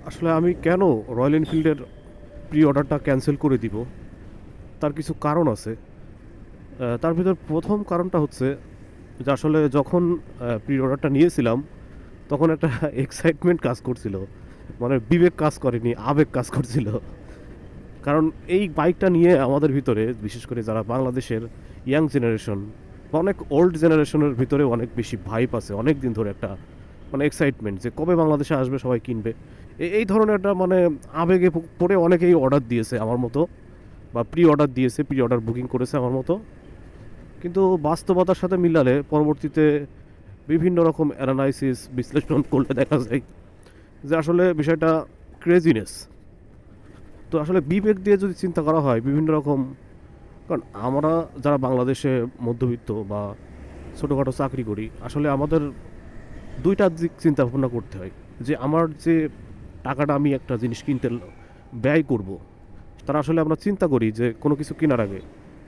আসলে আমি কেন রয়্যাল এনফিল্ডের প্রি অর্ডারটা ক্যান্সেল করে দিব তার কিছু কারণ আছে। তার ভিতর প্রথম কারণটা হচ্ছে যে আসলে যখন প্রি অর্ডারটা নিয়েছিলাম তখন একটা এক্সাইটমেন্ট কাজ করছিল, মানে বিবেক কাজ করেনি, আবেগ কাজ করছিল। কারণ এই বাইকটা নিয়ে আমাদের ভিতরে, বিশেষ করে যারা বাংলাদেশের ইয়াং জেনারেশন বা অনেক ওল্ড জেনারেশনের ভিতরে অনেক বেশি ভাইব আছে, অনেক দিন ধরে একটা মানে এক্সাইটমেন্ট যে কবে বাংলাদেশে আসবে, সবাই কিনবে। এই ধরনের একটা মানে আবেগে পড়ে অনেকেই অর্ডার দিয়েছে আমার মতো, বা প্রি অর্ডার দিয়েছে, প্রি অর্ডার বুকিং করেছে আমার মতো। কিন্তু বাস্তবতার সাথে মিলালে পরবর্তীতে বিভিন্ন রকম অ্যানালাইসিস বিশ্লেষণ করলে দেখা যায় যে আসলে বিষয়টা ক্রেজিনেস। তো আসলে বিবেক দিয়ে যদি চিন্তা করা হয় বিভিন্ন রকম, কারণ আমরা যারা বাংলাদেশে মধ্যবিত্ত বা ছোটোখাটো চাকরি করি, আসলে আমাদের দুইটা দিক চিন্তা ভাবনা করতে হয়। যে আমার যে টাকাটা আমি একটা জিনিস কিনতে ব্যয় করব, তারা আসলে আমরা চিন্তা করি যে কোনো কিছু কেনার আগে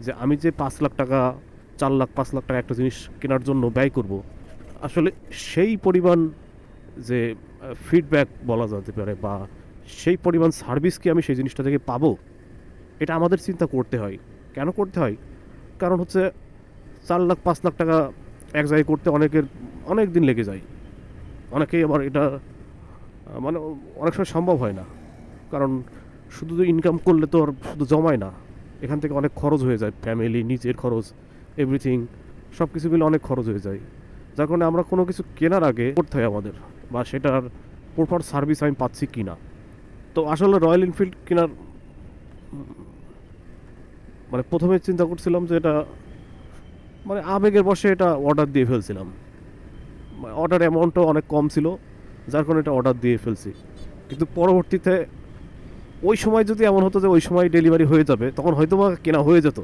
যে আমি যে 5 লাখ টাকা, 4 লাখ 5 লাখ টাকা একটা জিনিস কেনার জন্য ব্যয় করব, আসলে সেই পরিমাণ যে ফিডব্যাক বলা যেতে পারে বা সেই পরিমাণ সার্ভিস কি আমি সেই জিনিসটা থেকে পাবো, এটা আমাদের চিন্তা করতে হয়। কেন করতে হয়? কারণ হচ্ছে 4 লাখ 5 লাখ টাকা এক জায়গায় করতে অনেকের অনেক দিন লেগে যায়। অনেকেই আবার এটা মানে অনেক সময় সম্ভব হয় না। কারণ শুধু তো ইনকাম করলে তো আর শুধু জমায় না, এখান থেকে অনেক খরচ হয়ে যায়, ফ্যামিলি, নিজের খরচ, এভরিথিং, সব কিছু মিলে অনেক খরচ হয়ে যায়। যার কারণে আমরা কোনো কিছু কেনার আগে করতে হয় আমাদের, বা সেটার প্রপার সার্ভিস আমি পাচ্ছি কি না। তো আসলে রয়্যাল এনফিল্ড কেনার মানে প্রথমে চিন্তা করছিলাম যে এটা মানে আবেগের বশে এটা অর্ডার দিয়ে ফেলছিলাম। অর্ডার অ্যামাউন্টও অনেক কম ছিল, যার কারণে এটা অর্ডার দিয়ে ফেলছি। কিন্তু পরবর্তীতে ওই সময় যদি এমন হতো যে ওই সময় ডেলিভারি হয়ে যাবে, তখন হয়তো বা কেনা হয়ে যেত।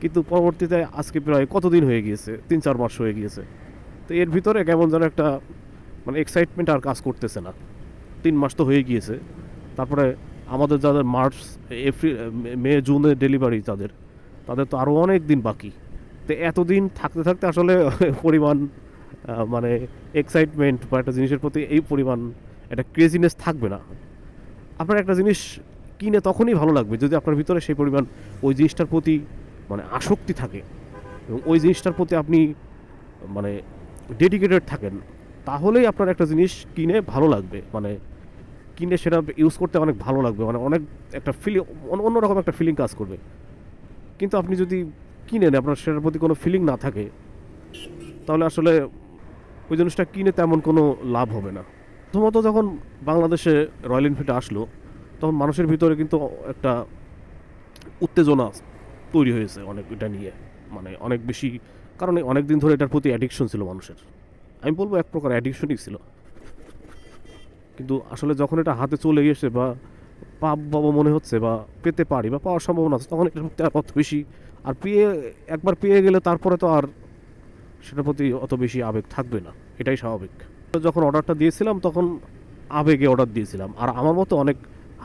কিন্তু পরবর্তীতে আজকে প্রায় কতদিন হয়ে গিয়েছে, 3-4 মাস হয়ে গিয়েছে। তো এর ভিতরে কেমন যেন একটা মানে এক্সাইটমেন্ট আর কাজ করতেছে না। 3 মাস তো হয়ে গিয়েছে। তারপরে আমাদের যাদের মার্চ, এপ্রিল, মে, জুনে ডেলিভারি, তাদের তাদের তো আরও অনেক দিন বাকি। তো এতদিন থাকতে থাকতে আসলে পরিমাণ মানে এক্সাইটমেন্ট বা একটা জিনিসের প্রতি এই পরিমাণ একটা ক্রেজিনেস থাকবে না। আপনার একটা জিনিস কিনে তখনই ভালো লাগবে যদি আপনার ভিতরে সেই পরিমাণ ওই জিনিসটার প্রতি মানে আসক্তি থাকে, এবং ওই জিনিসটার প্রতি আপনি মানে ডেডিকেটেড থাকেন। তাহলেই আপনার একটা জিনিস কিনে ভালো লাগবে, মানে কিনে সেটা ইউজ করতে অনেক ভালো লাগবে, মানে অনেক একটা ফিলিং, অন্যরকম একটা ফিলিং কাজ করবে। কিন্তু আপনি যদি কিনেন, আপনার সেটার প্রতি কোনো ফিলিং না থাকে, তাহলে আসলে ওই জিনিসটা কিনে তেমন কোনো লাভ হবে না। প্রথমত যখন বাংলাদেশে রয়্যাল এনফিল্ড আসলো, তখন মানুষের ভিতরে কিন্তু একটা উত্তেজনা তৈরি হয়েছে অনেক এটা নিয়ে, মানে অনেক বেশি। কারণ অনেক দিন ধরে এটার প্রতি অ্যাডিকশন ছিল মানুষের। আমি বলবো এক প্রকার অ্যাডিকশনই ছিল। কিন্তু আসলে যখন এটা হাতে চলে গেছে বা পাবো মনে হচ্ছে বা পেতে পারি বা পাওয়ার সম্ভাবনা আছে, তখন এটার প্রতি আর অত বেশি আর একবার পেয়ে গেলে তারপরে তো আর সেটার প্রতি অত বেশি আবেগ থাকবে না, এটাই স্বাভাবিক। তো যখন অর্ডারটা দিয়েছিলাম তখন আবেগে অর্ডার দিয়েছিলাম, আর আমার মতো অনেক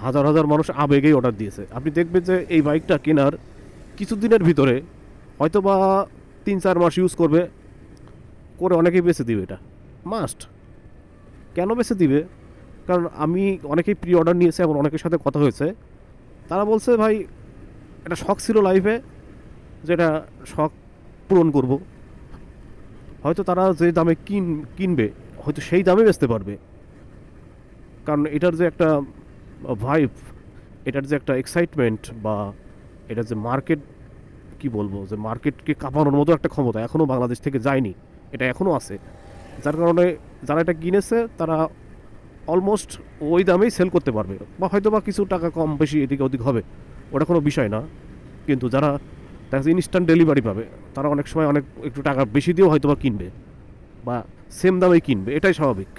হাজার হাজার মানুষ আবেগেই অর্ডার দিয়েছে। আপনি দেখবেন যে এই বাইকটা কেনার কিছুদিনের ভিতরে হয়তো বা 3-4 মাস ইউজ করবে, করে অনেকেই বেছে দিবে। এটা মাস্ট। কেন বেছে দিবে? কারণ আমি অনেকেই প্রি অর্ডার নিয়েছে, এমন অনেকের সাথে কথা হয়েছে, তারা বলছে ভাই এটা শখ ছিল লাইফে, যেটা শখ পূরণ করব। হয়তো তারা যে দামে কিনবে হয়তো সেই দামে বেচতে পারবে, কারণ এটার যে একটা ভাইব, এটার যে একটা এক্সাইটমেন্ট, বা এটার যে মার্কেট, কি বলবো, যে মার্কেটকে কাঁপানোর মতো একটা ক্ষমতা এখনও বাংলাদেশ থেকে যায়নি, এটা এখনও আছে। যার কারণে যারা এটা কিনেছে তারা অলমোস্ট ওই দামেই সেল করতে পারবে, বা হয়তো বা কিছু টাকা কম বেশি এদিকে ওদিক হবে, ওটা কোনো বিষয় না। কিন্তু যারা দেখা যাচ্ছে ইনস্ট্যান্ট ডেলিভারি পাবে, তারা অনেক সময় অনেক একটু টাকা বেশি দিয়েও হয়তো বা কিনবে, বা সেম দামেই কিনবে, এটাই স্বাভাবিক।